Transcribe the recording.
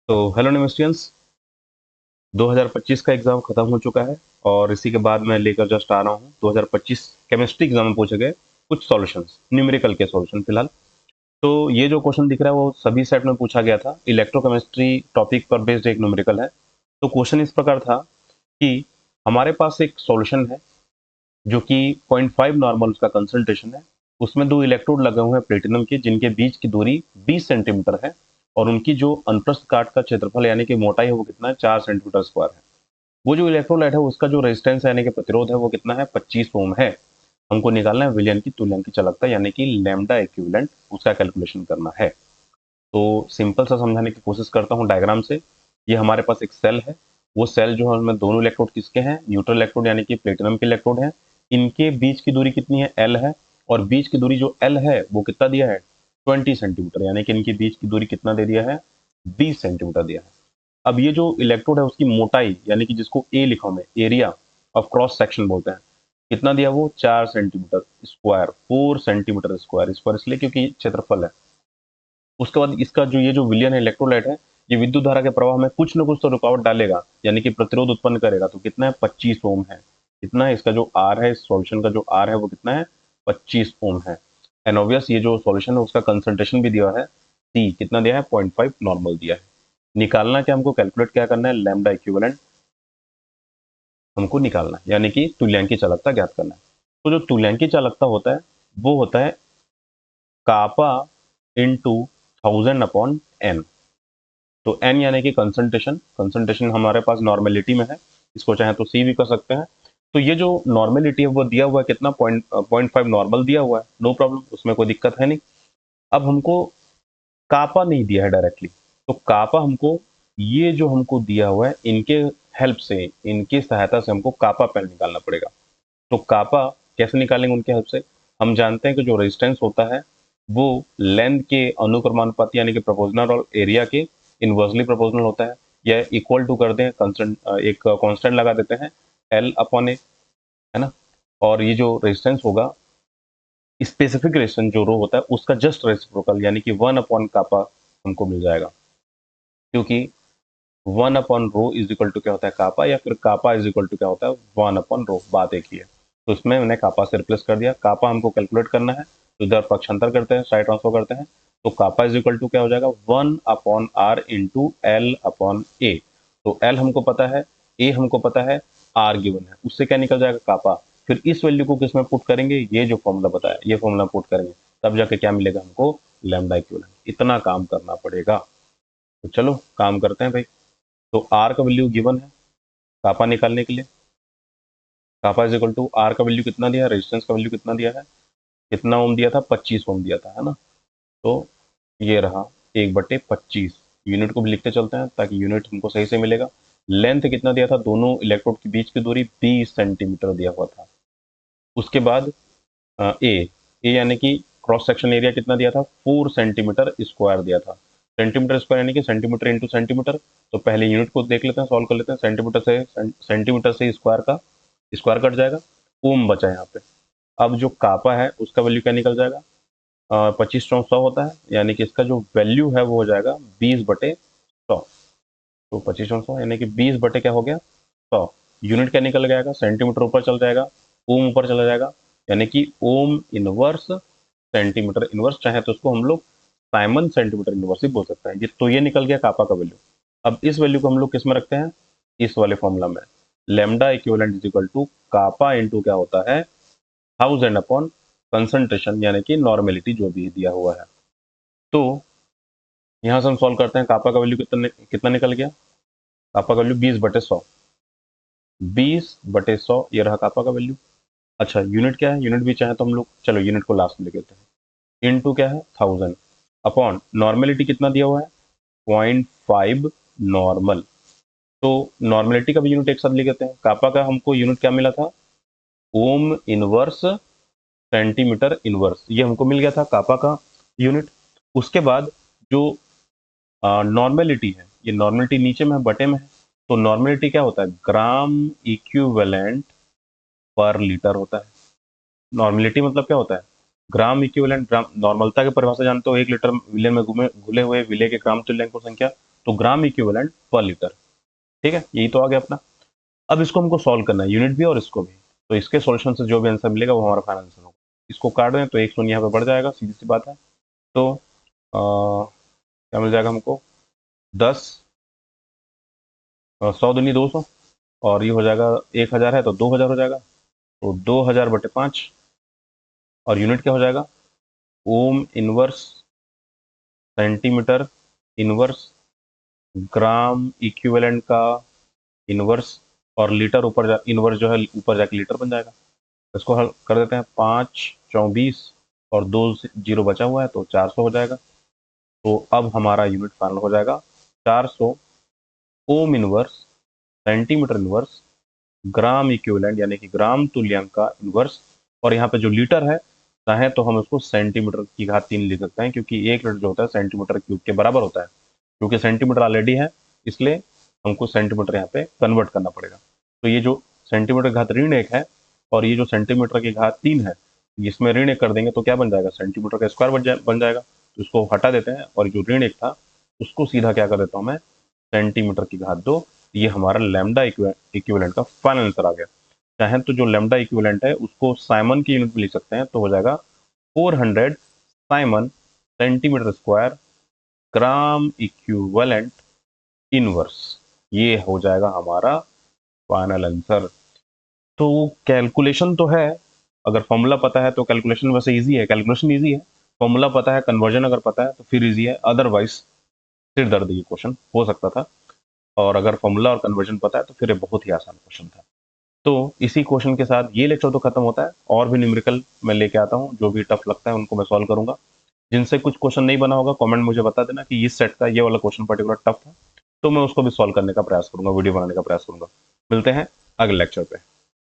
तो हेलो नमस्टियंस। 2025 का एग्जाम खत्म हो चुका है और इसी के बाद मैं लेकर जस्ट आ रहा हूँ 2025 केमिस्ट्री एग्जाम में पूछे गए कुछ सॉल्यूशंस, न्यूमेरिकल के सॉल्यूशन फिलहाल। तो ये जो क्वेश्चन दिख रहा है वो सभी सेट में पूछा गया था, इलेक्ट्रोकेमिस्ट्री टॉपिक पर बेस्ड एक न्यूमेरिकल है। तो क्वेश्चन इस प्रकार था कि हमारे पास एक सॉल्यूशन है जो कि 0.5 नॉर्मल उसका कंसंट्रेशन है। उसमें दो इलेक्ट्रोड लगे हुए हैं प्लेटिनम के, जिनके बीच की दूरी 20 सेंटीमीटर है और उनकी जो अनुप्रस्थ काट का क्षेत्रफल यानी कि मोटाई है वो कितना है, 4 सेंटीमीटर स्क्वायर है। वो जो इलेक्ट्रोलाइट है उसका जो रेजिस्टेंस है यानी कि प्रतिरोध है वो कितना है, 25 ओम है। हमको निकालना है विलयन की तुल्यांकी चालकता यानी कि लैम्डा इक्विवेलेंट, उसका कैलकुलेशन करना है। तो सिंपल सा समझाने की कोशिश करता हूँ डायग्राम से। ये हमारे पास एक सेल है। वो सेल जो है उसमें दोनों इलेक्ट्रोड किसके हैं, न्यूट्रल इलेक्ट्रोड यानी कि प्लेटिनम के इलेक्ट्रोड हैं। इनके बीच की दूरी कितनी है, एल है। और बीच की दूरी जो एल है वो कितना दिया है, 20 सेंटीमीटर, यानी कि इनके बीच की दूरी कितना दे दिया है, 20 सेंटीमीटर दिया है। अब ये जो इलेक्ट्रोड है उसकी मोटाई यानी कि जिसको ए लिखा हूं, एरिया ऑफ क्रॉस सेक्शन बोलते हैं, कितना दिया, वो 4 centimetre square, 4 centimetre square. Square इसलिए क्योंकि क्षेत्रफल है। उसके बाद इसका जो ये जो विलयन है, इलेक्ट्रोलाइट है, ये विद्युत धारा के प्रवाह में कुछ न कुछ तो रुकावट डालेगा यानी कि प्रतिरोध उत्पन्न करेगा। तो कितना है, 25 ओम है। कितना है इसका जो आर है, सॉल्यूशन का जो आर है वो कितना है, 25 ओम है। एंड ऑब्वियस ये जो सॉल्यूशन है उसका कंसंट्रेशन भी दिया है, सी कितना दिया है, 0.5 नॉर्मल दिया है। निकालना क्या हमको, कैलकुलेट क्या करना है, लैम्डा इक्विवेलेंट हमको निकालना है, यानी कि तुल्यांकी चालकता ज्ञात करना है। तो जो तुल्यांकी चालकता होता है वो होता है कापा इंटू 1000 अपॉन एन। तो एन यानी कि कंसंट्रेशन, कंसंट्रेशन हमारे पास नॉर्मेलिटी में है, इसको चाहे तो सी भी कर सकते हैं। तो ये जो नॉर्मेलिटी है वो दिया हुआ है कितना, 0.5 नॉर्मल दिया हुआ है, नो प्रॉब्लम, उसमें कोई दिक्कत है नहीं। अब हमको कापा नहीं दिया है डायरेक्टली, तो कापा हमको, ये जो हमको दिया हुआ है इनके हेल्प से, इनकी सहायता से हमको कापा पहले निकालना पड़ेगा। तो कापा कैसे निकालेंगे उनके हेल्प से, हम जानते हैं कि जो रेजिस्टेंस होता है वो लेंथ के अनुक्रमानुपाती यानी कि प्रोपोर्शनल और एरिया के इनवर्सली प्रोपोर्शनल होता है। या इक्वल टू कर दें, कंस्टेंट, एक कांस्टेंट लगा देते हैं, एल अपॉन ए, है ना। और ये जो रेजिस्टेंस होगा, स्पेसिफिक रेजिस्टेंस जो रो होता है उसका जस्ट रेसिप्रोकल यानी कि 1 अपॉन कापा हमको मिल जाएगा। क्योंकि 1 upon rho is equal to क्या होता है, कापा, या फिर कापा इज इक्वल टू क्या होता है, 1 अपॉन रो, बात एक ही है। तो इसमें मैंने कापा से रिप्लेस कर दिया। कापा हमको कैलकुलेट करना है तो इधर पक्षांतर करते हैं, साइड ट्रांसफर करते हैं। तो कापा इज इक्वल टू क्या हो जाएगा, 1 upon R into L upon A. तो एल हमको पता है, ए हमको पता है, आर गिवन है, उससे क्या निकल जाएगा, कापा। फिर इस वैल्यू को किसमें पुट करेंगे, ये जो फॉर्मूला बताया ये फॉर्मूला पुट करेंगे, तब जाके क्या मिलेगा हमको, लैम्डा इक्विवेलेंट। इतना काम करना पड़ेगा। तो चलो काम करते हैं भाई। तो आर का वैल्यू गिवन है कापा निकालने के लिए। कापा इज इक्वल टू आर का वैल्यू कितना दिया है, रेजिस्टेंस का वैल्यू कितना दिया है, कितना ओम दिया था, 25 ओम दिया था, है ना। तो ये रहा 1/25। यूनिट को भी लिखते चलते हैं ताकि यूनिट हमको सही से मिलेगा। लेंथ कितना दिया था, दोनों इलेक्ट्रोड के बीच की दूरी 20 सेंटीमीटर दिया हुआ था। उसके बाद ए, ए यानी कि क्रॉस सेक्शन एरिया कितना दिया था, 4 सेंटीमीटर स्क्वायर दिया था। सेंटीमीटर स्क्वायर यानी कि सेंटीमीटर इंटू सेंटीमीटर। तो पहले यूनिट को देख लेते हैं, सॉल्व कर लेते हैं। सेंटीमीटर से स्क्वायर का स्क्वायर कट जाएगा, ओम बचा यहाँ पे। अब जो कापा है उसका वैल्यू क्या निकल जाएगा, 25/100 होता है, यानी कि इसका जो वैल्यू है वो हो जाएगा 20/100। तो 25/100 यानी कि 20 क्या हो गया, 100। यूनिट क्या निकल जाएगा, सेंटीमीटर ऊपर चल जाएगा, ओम ऊपर चला जाएगा, यानी कि ओम इनवर्स सेंटीमीटर इनवर्स, चाहे तो उसको हम लोग साइमन सेंटीमीटर इनवर्स ही बोल सकते हैं। ये तो ये निकल गया कापा का वैल्यू। अब इस वैल्यू को हम लोग किस में रखते हैं, इस वाले फॉर्मूला में, lambda equivalent is equal to kappa into क्या होता है, 1000 अपॉन कंसंट्रेशन यानी कि नॉर्मेलिटी जो भी दिया हुआ है। तो यहाँ से हम सॉल्व करते हैं, कापा का वैल्यू कितना कितना निकल गया, कापा का वैल्यू 20/100, 20/100 ये रहा कापा का वैल्यू। अच्छा यूनिट क्या है, यूनिट भी चाहे तो हम लोग, चलो यूनिट को लास्ट में लिख देते हैं। इनटू क्या है, 1000 अपॉन नॉर्मेलिटी कितना दिया हुआ है, 0.5 नॉर्मल। तो नॉर्मेलिटी का भी यूनिट एक साथ लिख देते हैं। कापा का हमको यूनिट क्या मिला था, ओम इनवर्स सेंटीमीटर इनवर्स, ये हमको मिल गया था कापा का यूनिट। उसके बाद जो नॉर्मेलिटी है, ये नॉर्मेलिटी नीचे में है, बटे में है। तो नॉर्मेलिटी क्या होता है, ग्राम इक्विवेलेंट पर लीटर होता है। नॉर्मेलिटी मतलब क्या होता है, ग्राम इक्विवेलेंट, ग्राम, नॉर्मलता की परिभाषा जानते हो, 1 लीटर विलेय में घुले हुए विलेय के ग्राम तुल्यांक संख्या। तो ग्राम इक्विवेलेंट पर लीटर। ठीक है, यही तो आ गया अपना। अब इसको हमको सॉल्व करना है, यूनिट भी और इसको भी। तो इसके सॉल्यूशन से जो भी आंसर मिलेगा वो हमारा फाइनल आंसर होगा। इसको काट दें तो एक शून्य यहाँ पे बढ़ जाएगा, सीधी सी बात है। तो क्या मिल जाएगा हमको, 10, 100 दूनी 200, और ये हो जाएगा 1000 है तो 2000 हो जाएगा, तो 2000/5, और यूनिट क्या हो जाएगा, ohm inverse centimetre inverse gram equivalent का इनवर्स, और लीटर ऊपर इनवर्स जो है ऊपर जाके लीटर बन जाएगा। इसको हल कर देते हैं, 5 24 और 2 जीरो बचा हुआ है तो 400 हो जाएगा। तो अब हमारा यूनिट फाइनल हो जाएगा 400 ohm inverse centimetre inverse gram equivalent यानी कि ग्राम तुल्यांक का इनवर्स। और यहाँ पे जो लीटर है, चाहे तो हम उसको सेंटीमीटर की घात 3 लिख सकते हैं, क्योंकि 1 लीटर जो होता है सेंटीमीटर क्यूब के बराबर होता है। क्योंकि सेंटीमीटर ऑलरेडी है, इसलिए हमको सेंटीमीटर यहाँ पे कन्वर्ट करना पड़ेगा। तो ये जो सेंटीमीटर की घात ऋण 1 है और ये जो सेंटीमीटर की घात 3 है, इसमें ऋण 1 कर देंगे तो क्या बन जाएगा, सेंटीमीटर का स्क्वायर बन जाएगा। तो इसको हटा देते हैं, और जो ऋण 1 था उसको सीधा क्या कर देता हूँ मैं, सेंटीमीटर की घात 2। ये हमारा लैम्डा इक्विवेलेंट का फाइनल आंसर आ गया। चाहे तो जो लैम्डा इक्विवेलेंट है उसको साइमन की यूनिट में लिख सकते हैं, तो हो जाएगा 400 Simon centimetre square gram equivalent inverse. ये हो जाएगा हमारा फाइनल आंसर। तो कैलकुलेशन तो है, अगर फॉर्मूला पता है तो कैलकुलेशन वैसे इजी है, कैलकुलेशन इजी है। फॉर्मूला पता है, कन्वर्जन अगर पता है तो फिर इजी है, अदरवाइज सिर दर्द ये क्वेश्चन हो सकता था। और अगर फॉर्मूला और कन्वर्जन पता है तो फिर ये बहुत ही आसान क्वेश्चन था। तो इसी क्वेश्चन के साथ ये लेक्चर तो खत्म होता है, और भी न्यूमेरिकल मैं लेके आता हूँ, जो भी टफ लगता है उनको मैं सॉल्व करूंगा। जिनसे कुछ क्वेश्चन नहीं बना होगा कमेंट मुझे बता देना कि इस सेट का ये वाला क्वेश्चन पर्टिकुलर टफ था, तो मैं उसको भी सॉल्व करने का प्रयास करूंगा, वीडियो बनाने का प्रयास करूंगा। मिलते हैं अगले लेक्चर पे।